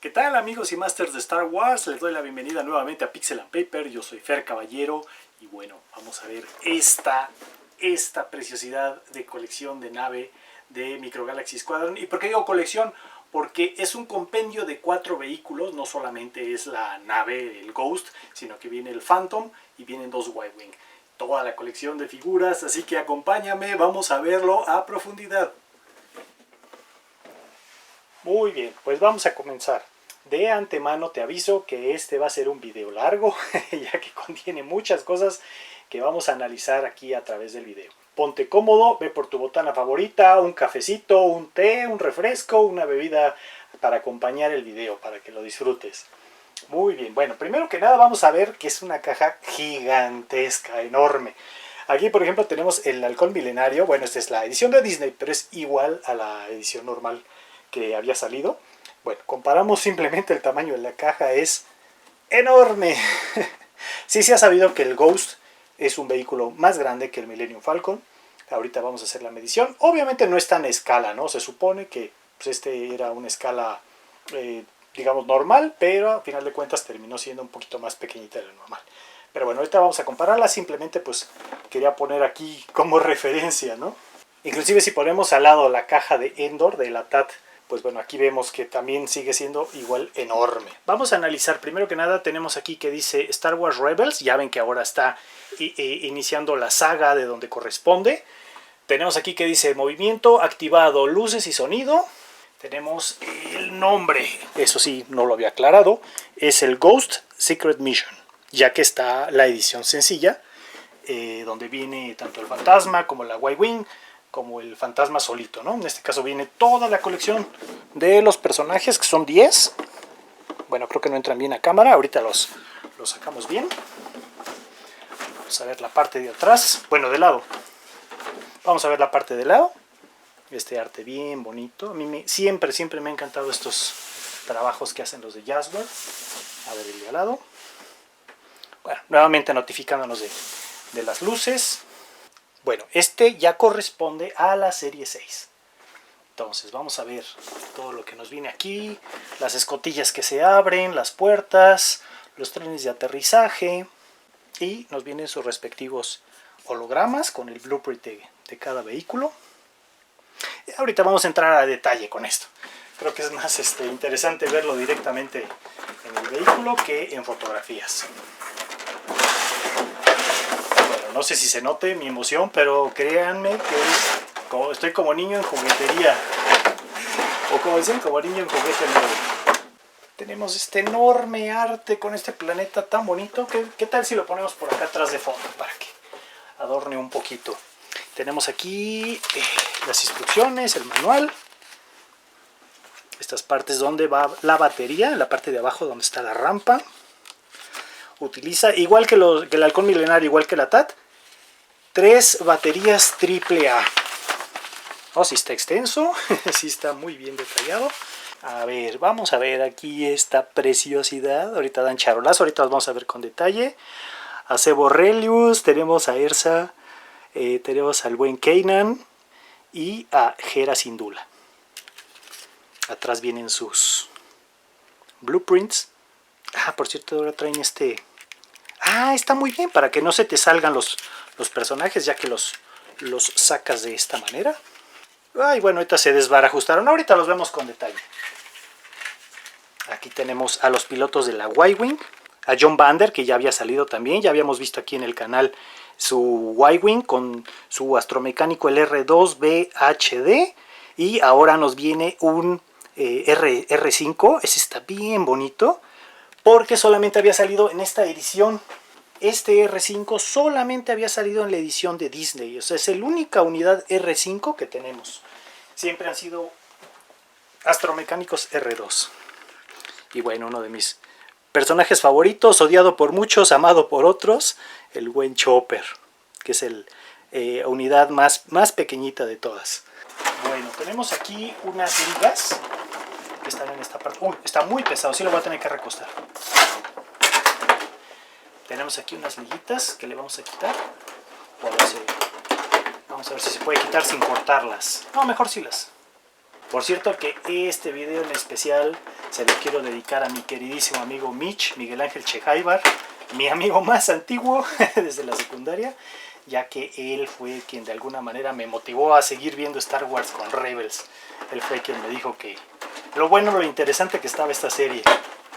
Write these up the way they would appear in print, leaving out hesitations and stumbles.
¿Qué tal, amigos y masters de Star Wars? Les doy la bienvenida nuevamente a Pixel and Paper. Yo soy Fer Caballero y bueno, vamos a ver esta preciosidad de colección de nave de Micro Galaxy Squadron. ¿Y por qué digo colección? Porque es un compendio de 4 vehículos, no solamente es la nave, el Ghost, sino que viene el Phantom y vienen 2 Y-Wing. Toda la colección de figuras, así que acompáñame, vamos a verlo a profundidad. Muy bien, pues vamos a comenzar. De antemano te aviso que este va a ser un video largo, ya que contiene muchas cosas que vamos a analizar aquí a través del video. Ponte cómodo, ve por tu botana favorita, un cafecito, un té, un refresco, una bebida para acompañar el video, para que lo disfrutes. Muy bien, bueno, primero que nada vamos a ver que es una caja gigantesca, enorme. Aquí, por ejemplo, tenemos el Halcón Milenario. Bueno, esta es la edición de Disney, pero es igual a la edición normal que había salido. Bueno, comparamos simplemente el tamaño de la caja, es enorme. Sí se ha sabido que el Ghost es un vehículo más grande que el Millennium Falcon. Ahorita vamos a hacer la medición. Obviamente no está en escala, ¿no? Se supone que pues, este era una escala, digamos, normal, pero a final de cuentas terminó siendo un poquito más pequeñita de lo normal. Pero bueno, ahorita vamos a compararla. Simplemente pues quería poner aquí como referencia, ¿no? Inclusive si ponemos al lado la caja de Endor, de la TAT, pues bueno, aquí vemos que también sigue siendo igual enorme. Vamos a analizar, primero que nada tenemos aquí que dice Star Wars Rebels. Ya ven que ahora está iniciando la saga de donde corresponde. Tenemos aquí que dice movimiento activado, luces y sonido. Tenemos el nombre, eso sí, no lo había aclarado. Es el Ghost Secret Mission, ya que está la edición sencilla, donde viene tanto el fantasma como la Y-Wing, como el fantasma solito, ¿no? En este caso viene toda la colección de los personajes, que son 10. Bueno, creo que no entran bien a cámara, ahorita los sacamos bien. Vamos a ver la parte de atrás, bueno, de lado. Vamos a ver la parte de lado. Este arte bien bonito. A mí siempre me han encantado estos trabajos que hacen los de Jazzware. A ver el de al lado. Bueno, nuevamente notificándonos de las luces. Bueno, este ya corresponde a la serie 6. Entonces vamos a ver todo lo que nos viene aquí. Las escotillas que se abren, las puertas, los trenes de aterrizaje. Y nos vienen sus respectivos hologramas con el blueprint de cada vehículo. Y ahorita vamos a entrar a detalle con esto. Creo que es más interesante verlo directamente en el vehículo que en fotografías. No sé si se note mi emoción, pero créanme que estoy como niño en juguetería. O como dicen, como niño en juguete nuevo. Tenemos este enorme arte con este planeta tan bonito. ¿Qué tal si lo ponemos por acá atrás de fondo para que adorne un poquito? Tenemos aquí las instrucciones, el manual. Estas partes donde va la batería, en la parte de abajo donde está la rampa. Utiliza, igual que el Halcón Milenario, igual que la TAT, 3 baterías AAA. Oh, sí está extenso, sí está muy bien detallado. A ver, vamos a ver aquí esta preciosidad. Ahorita dan charolazo, ahorita los vamos a ver con detalle. A Sebo Relius, tenemos a Ersa, tenemos al buen Kanan y a Hera Syndulla. Atrás vienen sus blueprints. Ah, por cierto, ahora traen está muy bien, para que no se te salgan los personajes, ya que los sacas de esta manera. Ay, bueno, ahorita se desbarajustaron, ahorita los vemos con detalle. Aquí tenemos a los pilotos de la Y-Wing, a John Vander, que ya había salido también, ya habíamos visto aquí en el canal su Y-Wing con su astromecánico el R2BHD, y ahora nos viene un R5, ese está bien bonito, porque solamente había salido en esta edición. Este R5 solamente había salido en la edición de Disney. O sea, es la única unidad R5 que tenemos. Siempre han sido astromecánicos R2. Y bueno, uno de mis personajes favoritos, odiado por muchos, amado por otros, el buen Chopper, que es la unidad más pequeñita de todas. Bueno, tenemos aquí unas ligas que están en esta parte. Uy, está muy pesado, sí lo voy a tener que recostar. Tenemos aquí unas liguitas que le vamos a quitar. Vamos a ver si se puede quitar sin cortarlas. No, mejor sí las Por cierto que este video en especial se lo quiero dedicar a mi queridísimo amigo Mitch, Miguel Ángel Chejaibar, mi amigo más antiguo desde la secundaria, ya que él fue quien de alguna manera me motivó a seguir viendo Star Wars con Rebels. Él fue quien me dijo que lo bueno, lo interesante que estaba esta serie.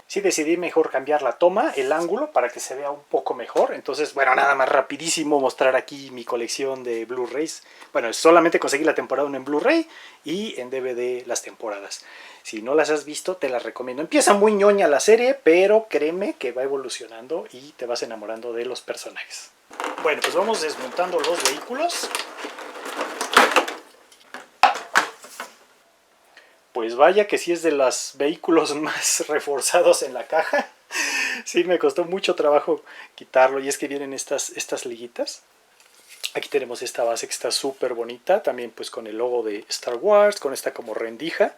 Sí decidí mejor cambiar la toma, el ángulo, para que se vea un poco mejor. Entonces, bueno, nada más rapidísimo mostrar aquí mi colección de Blu-rays. Bueno, solamente conseguí la temporada 1 en Blu-ray y en DVD las temporadas. Si no las has visto, te las recomiendo. Empieza muy ñoña la serie, pero créeme que va evolucionando y te vas enamorando de los personajes. Bueno, pues vamos desmontando los vehículos. Pues vaya que sí es de los vehículos más reforzados en la caja. Sí, me costó mucho trabajo quitarlo. Y es que vienen estas liguitas. Aquí tenemos esta base que está súper bonita. También pues con el logo de Star Wars, con esta como rendija.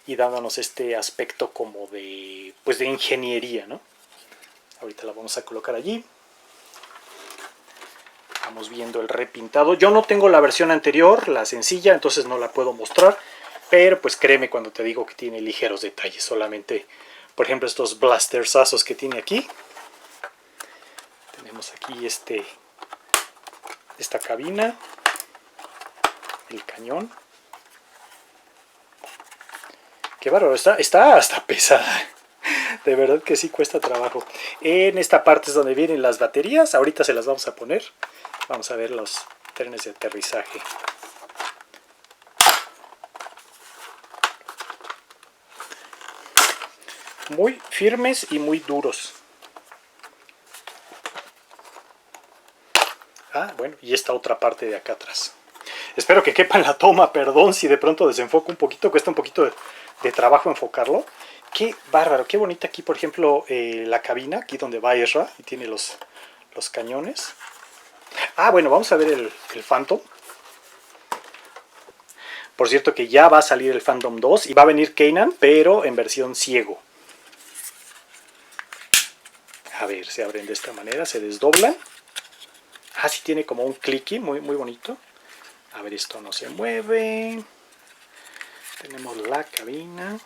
Y dándonos este aspecto como de, pues de ingeniería, ¿no? Ahorita la vamos a colocar allí. Vamos viendo el repintado. Yo no tengo la versión anterior, la sencilla, entonces no la puedo mostrar. Pero pues créeme cuando te digo que tiene ligeros detalles. Solamente, por ejemplo, estos blastersazos que tiene aquí. Tenemos aquí esta cabina. El cañón. Qué bárbaro, está hasta pesada. De verdad que sí cuesta trabajo. En esta parte es donde vienen las baterías. Ahorita se las vamos a poner. Vamos a ver los trenes de aterrizaje. Muy firmes y muy duros. Ah, bueno, y esta otra parte de acá atrás. Espero que quepa en la toma, perdón si de pronto desenfoco un poquito, cuesta un poquito de trabajo enfocarlo. Qué bárbaro, qué bonita aquí, por ejemplo, la cabina, aquí donde va Ezra, y tiene los cañones. Ah, bueno, vamos a ver el Phantom. Por cierto que ya va a salir el Phantom 2 y va a venir Kanan, pero en versión ciego. A ver, se abren de esta manera, se desdoblan. Ah, sí tiene como un clicky muy, muy bonito. A ver, esto no se mueve. Tenemos la cabina.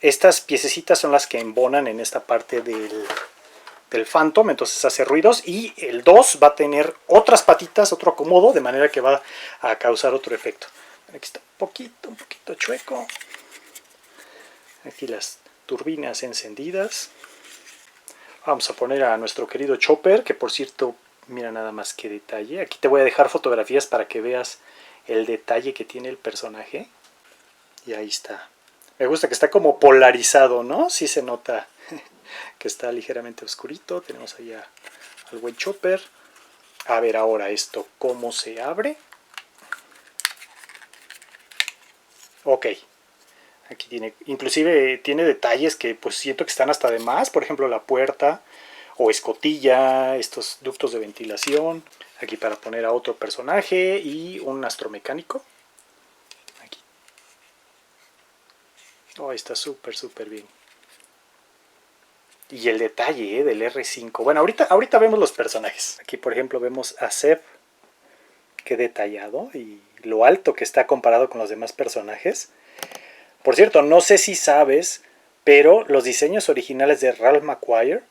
Estas piececitas son las que embonan en esta parte del Phantom, entonces hace ruidos. Y el 2 va a tener otras patitas, otro acomodo, de manera que va a causar otro efecto. Aquí está un poquito chueco. Aquí las turbinas encendidas. Vamos a poner a nuestro querido Chopper, que por cierto, mira nada más que detalle. Aquí te voy a dejar fotografías para que veas el detalle que tiene el personaje. Y ahí está. Me gusta que está como polarizado, ¿no? Sí se nota que está ligeramente oscurito. Tenemos ahí al buen Chopper. A ver ahora esto, ¿cómo se abre? Ok. Aquí tiene, inclusive tiene detalles que pues siento que están hasta de más. Por ejemplo, la puerta o escotilla, estos ductos de ventilación. Aquí para poner a otro personaje y un astromecánico. Aquí. Oh, está súper, súper bien. Y el detalle del R5. Bueno, ahorita vemos los personajes. Aquí, por ejemplo, vemos a Zeb. Qué detallado y lo alto que está comparado con los demás personajes. Por cierto, no sé si sabes, pero los diseños originales de Ralph McQuarrie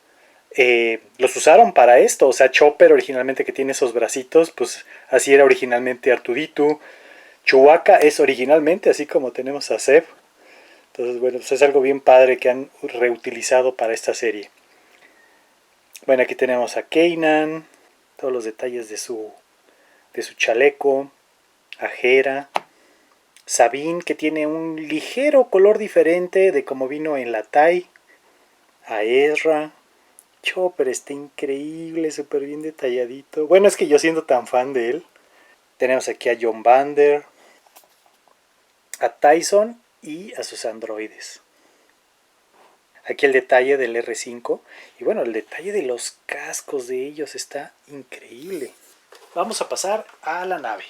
los usaron para esto. O sea, Chopper originalmente que tiene esos bracitos, pues así era originalmente Arturito. Chewbacca es originalmente así como tenemos a Zeb. Entonces, bueno, pues es algo bien padre que han reutilizado para esta serie. Bueno, aquí tenemos a Kanan, todos los detalles de su chaleco, a Hera, Sabine, que tiene un ligero color diferente de como vino en la TIE, a Ezra. Chopper está increíble, súper bien detalladito. Bueno, es que yo siendo tan fan de él. Tenemos aquí a John Vander, a Tyson y a sus androides. Aquí el detalle del R5 y bueno, el detalle de los cascos de ellos está increíble. Vamos a pasar a la nave.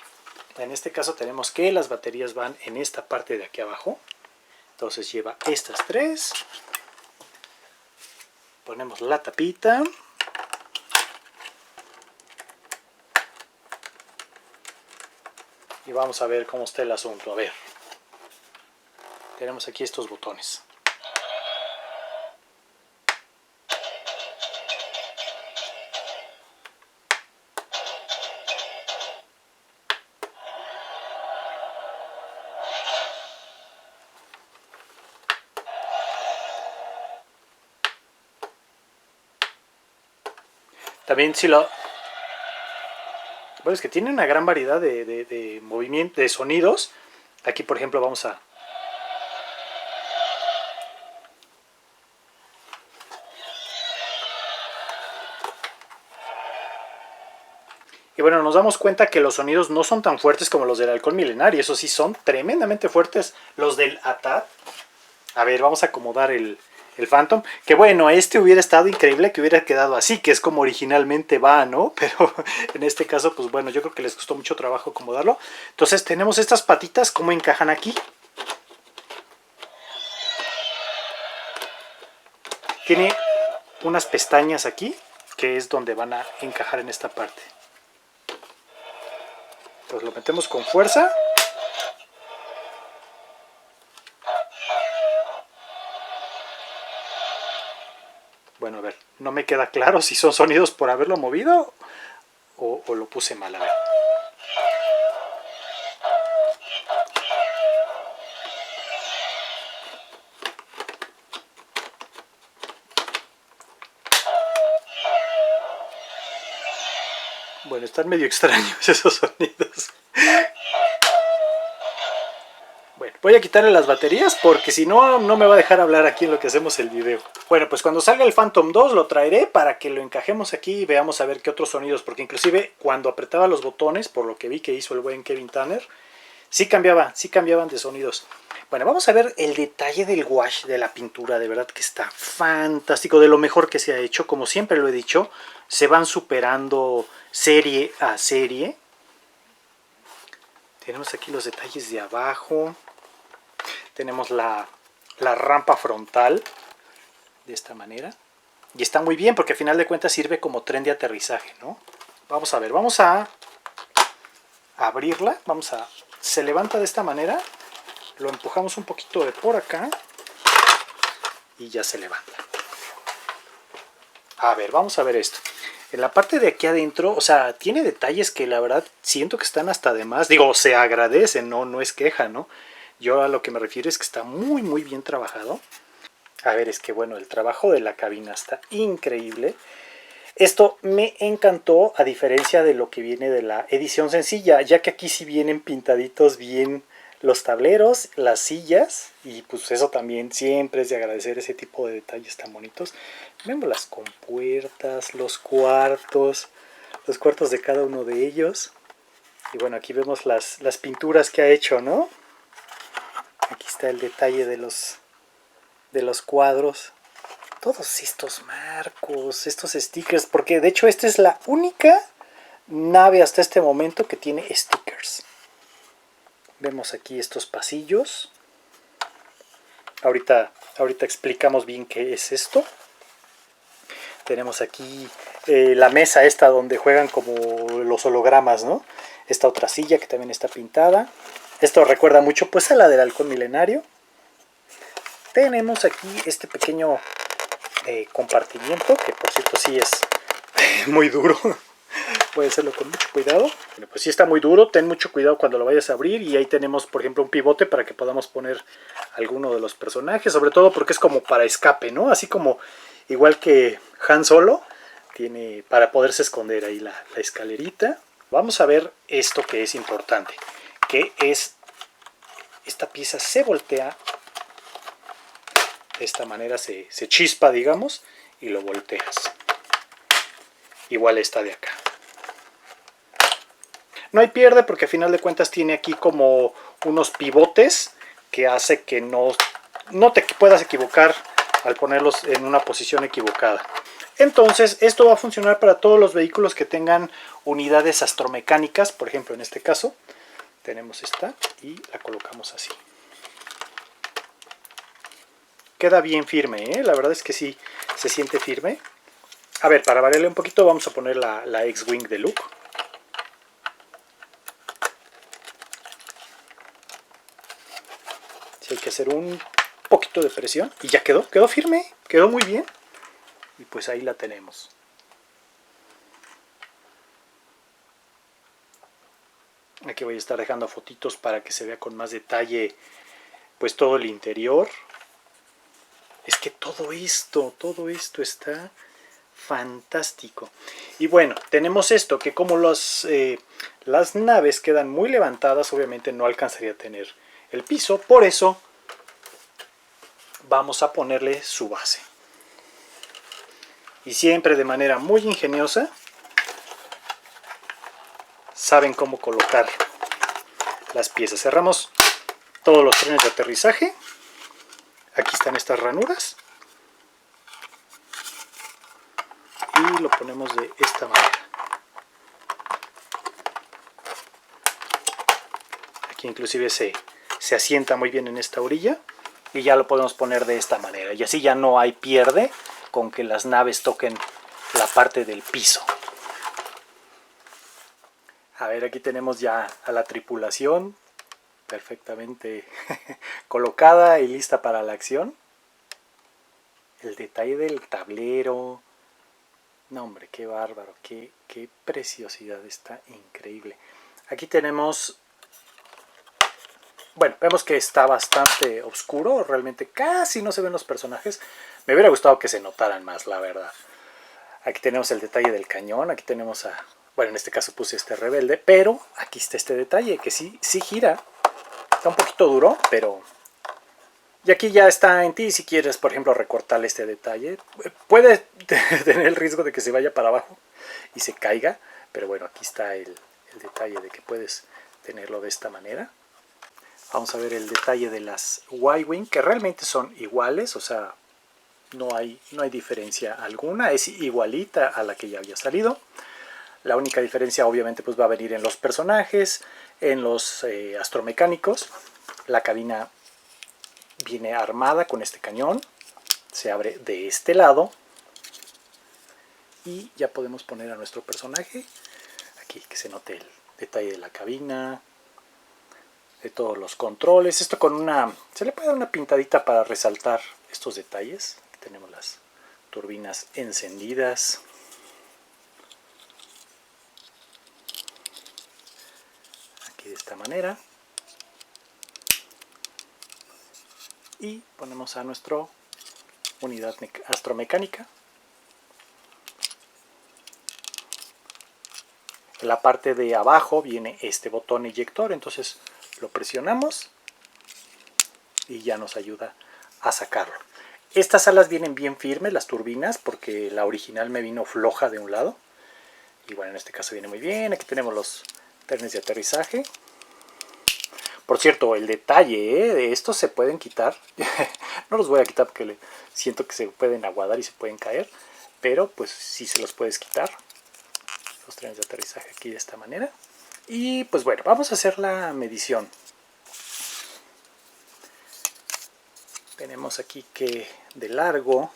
En este caso tenemos que las baterías van en esta parte de aquí abajo. Entonces lleva estas tres. Ponemos la tapita. y vamos a ver cómo está el asunto. A ver, tenemos aquí estos botones. También si lo... Bueno, es que tiene una gran variedad de movimientos, de sonidos. Aquí, por ejemplo, vamos a... Y bueno, nos damos cuenta que los sonidos no son tan fuertes como los del Halcón Milenario. Eso sí, son tremendamente fuertes los del ATAT. A ver, vamos a acomodar el Phantom. Que bueno, este hubiera estado increíble que hubiera quedado así, que es como originalmente va, ¿no? Pero en este caso, pues bueno, yo creo que les costó mucho trabajo acomodarlo. Entonces tenemos estas patitas, ¿cómo encajan aquí? Tiene unas pestañas aquí, que es donde van a encajar en esta parte. Entonces lo metemos con fuerza. Bueno, a ver, no me queda claro si son sonidos por haberlo movido o lo puse mal, a ver. Bueno, están medio extraños esos sonidos. Bueno, voy a quitarle las baterías porque si no, no me va a dejar hablar aquí en lo que hacemos el video. Bueno, pues cuando salga el Phantom 2 lo traeré para que lo encajemos aquí y veamos a ver qué otros sonidos. Porque inclusive cuando apretaba los botones, por lo que vi que hizo el buen Kevin Tanner, sí cambiaban de sonidos. Bueno, vamos a ver el detalle del wash de la pintura. De verdad que está fantástico, de lo mejor que se ha hecho. Como siempre lo he dicho, se van superando serie a serie. Tenemos aquí los detalles de abajo. Tenemos la rampa frontal de esta manera. Y está muy bien porque al final de cuentas sirve como tren de aterrizaje, ¿no? Vamos a ver, vamos a abrirla. Se levanta de esta manera. Lo empujamos un poquito de por acá. Y ya se levanta. A ver, vamos a ver esto. En la parte de aquí adentro, o sea, tiene detalles que la verdad siento que están hasta de más. Digo, se agradecen, no es queja, ¿no? Yo a lo que me refiero es que está muy bien trabajado. A ver, es que bueno, el trabajo de la cabina está increíble. Esto me encantó a diferencia de lo que viene de la edición sencilla, ya que aquí sí vienen pintaditos bien los tableros, las sillas, y pues eso también siempre es de agradecer, ese tipo de detalles tan bonitos. Vemos las compuertas, los cuartos de cada uno de ellos. Y bueno, aquí vemos las pinturas que ha hecho, ¿no? Aquí está el detalle de los cuadros. Todos estos marcos, estos stickers, porque de hecho esta es la única nave hasta este momento que tiene stickers. Vemos aquí estos pasillos. Ahorita explicamos bien qué es esto. Tenemos aquí la mesa esta donde juegan como los hologramas, ¿no? Esta otra silla que también está pintada. Esto recuerda mucho pues a la del Halcón Milenario. Tenemos aquí este pequeño compartimiento, que por cierto sí es muy duro. Puede hacerlo con mucho cuidado. Bueno, pues sí está muy duro, ten mucho cuidado cuando lo vayas a abrir. Y ahí tenemos por ejemplo un pivote para que podamos poner alguno de los personajes, sobre todo porque es como para escape, ¿no? Así como igual que Han Solo, tiene para poderse esconder ahí la escalerita. Vamos a ver esto que es importante, que es esta pieza se voltea de esta manera, se chispa, digamos, y lo volteas. Igual esta de acá. No hay pierde porque a final de cuentas tiene aquí como unos pivotes que hace que no te puedas equivocar al ponerlos en una posición equivocada. Entonces esto va a funcionar para todos los vehículos que tengan unidades astromecánicas. Por ejemplo, en este caso tenemos esta y la colocamos así. Queda bien firme, ¿eh? La verdad es que sí, se siente firme. A ver, para variarle un poquito vamos a poner la X-Wing de Luke. hay que hacer un poquito de presión y ya quedó firme, quedó muy bien. Y pues ahí la tenemos. Aquí voy a estar dejando fotitos para que se vea con más detalle pues todo el interior. Es que todo esto está fantástico. Y bueno, tenemos esto, que como las naves quedan muy levantadas, obviamente no alcanzaría a tener el piso, por eso vamos a ponerle su base. Y siempre de manera muy ingeniosa, saben cómo colocar las piezas. Cerramos todos los trenes de aterrizaje. Aquí están estas ranuras. Y lo ponemos de esta manera. Aquí inclusive se asienta muy bien en esta orilla. Y ya lo podemos poner de esta manera. Y así ya no hay pierde con que las naves toquen la parte del piso. A ver, aquí tenemos ya a la tripulación perfectamente colocada y lista para la acción. El detalle del tablero. No, hombre, qué bárbaro, qué preciosidad, está increíble. Aquí tenemos, bueno, vemos que está bastante oscuro, realmente casi no se ven los personajes. Me hubiera gustado que se notaran más, la verdad. Aquí tenemos el detalle del cañón, aquí tenemos a, bueno, en este caso puse este rebelde, pero aquí está este detalle que sí gira. Está un poquito duro, pero... Y aquí ya está en ti si quieres, por ejemplo, recortarle este detalle. Puede tener el riesgo de que se vaya para abajo y se caiga, pero bueno, aquí está el detalle de que puedes tenerlo de esta manera. Vamos a ver el detalle de las Y-Wing, que realmente son iguales, o sea, no hay diferencia alguna, es igualita a la que ya había salido. La única diferencia obviamente pues va a venir en los personajes, en los astromecánicos. La cabina viene armada con este cañón, se abre de este lado y ya podemos poner a nuestro personaje. Aquí que se note el detalle de la cabina, de todos los controles. Esto con se le puede dar una pintadita para resaltar estos detalles. Aquí tenemos las turbinas encendidas. Aquí de esta manera. Y ponemos a nuestra unidad astromecánica. En la parte de abajo viene este botón eyector, entonces lo presionamos y ya nos ayuda a sacarlo. Estas alas vienen bien firmes, las turbinas, porque la original me vino floja de un lado. Y bueno, en este caso viene muy bien. Aquí tenemos los trenes de aterrizaje. Por cierto, el detalle de estos se pueden quitar. No los voy a quitar porque siento que se pueden aguadar y se pueden caer. Pero pues sí se los puedes quitar. Los trenes de aterrizaje aquí de esta manera. Y pues bueno, vamos a hacer la medición. Tenemos aquí que de largo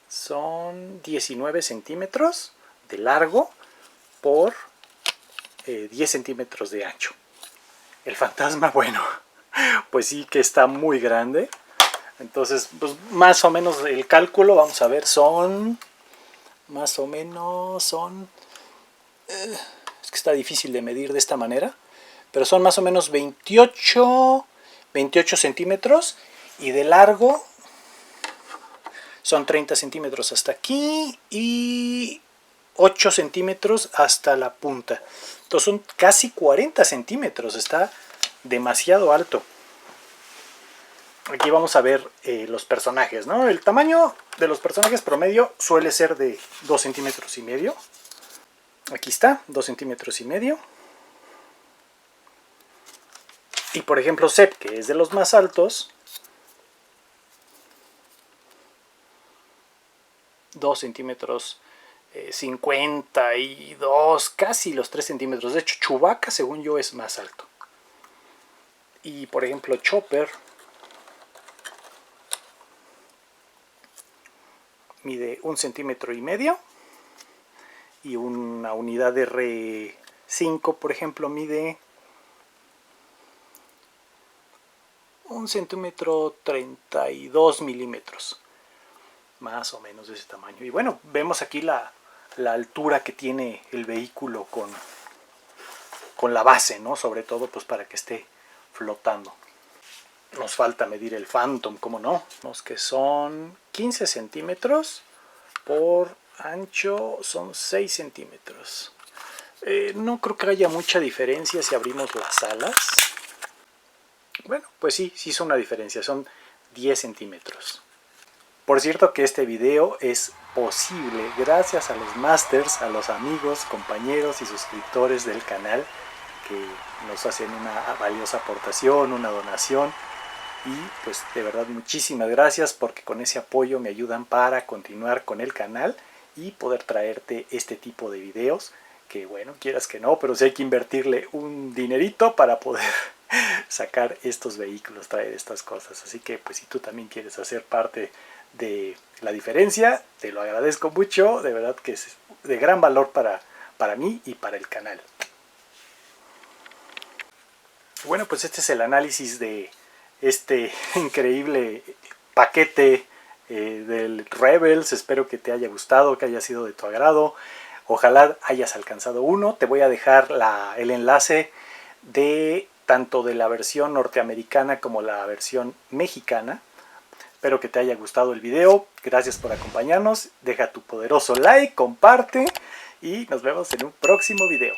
son 19 centímetros de largo por 10 centímetros de ancho. El fantasma, bueno, pues sí que está muy grande. Entonces, pues más o menos el cálculo, vamos a ver, son... Más o menos son... es que está difícil de medir de esta manera. Pero son más o menos 28 centímetros. Y de largo son 30 centímetros hasta aquí. Y 8 centímetros hasta la punta. Entonces son casi 40 centímetros. Está demasiado alto. Aquí vamos a ver los personajes, ¿no? El tamaño de los personajes promedio suele ser de 2 centímetros y medio. Aquí está, 2 centímetros y medio. Y por ejemplo Zeb, que es de los más altos, 2 centímetros 52, casi los 3 centímetros. De hecho, Chewbacca, según yo, es más alto. Y por ejemplo Chopper mide 1 centímetro y medio. Y una unidad de R5, por ejemplo, mide 1 centímetro 32 milímetros. Más o menos de ese tamaño. Y bueno, vemos aquí la altura que tiene el vehículo con la base, ¿no? Sobre todo pues para que esté flotando. Nos falta medir el Phantom, ¿cómo no? Los que son 15 centímetros por ancho son 6 centímetros. No creo que haya mucha diferencia si abrimos las alas. Bueno, pues sí hizo una diferencia, son 10 centímetros. Por cierto que este video es posible gracias a los masters, a los amigos, compañeros y suscriptores del canal que nos hacen una valiosa aportación, una donación. Y pues de verdad muchísimas gracias porque con ese apoyo me ayudan para continuar con el canal y poder traerte este tipo de videos que bueno, quieras que no, pero sí hay que invertirle un dinerito para poder sacar estos vehículos, traer estas cosas. Así que pues si tú también quieres hacer parte de la diferencia, te lo agradezco mucho, de verdad que es de gran valor para mí y para el canal. Bueno, pues este es el análisis de este increíble paquete del Rebels. Espero que te haya gustado, que haya sido de tu agrado. Ojalá hayas alcanzado uno. Te voy a dejar el enlace de tanto de la versión norteamericana como la versión mexicana. Espero que te haya gustado el video. Gracias por acompañarnos. Deja tu poderoso like, comparte y nos vemos en un próximo video.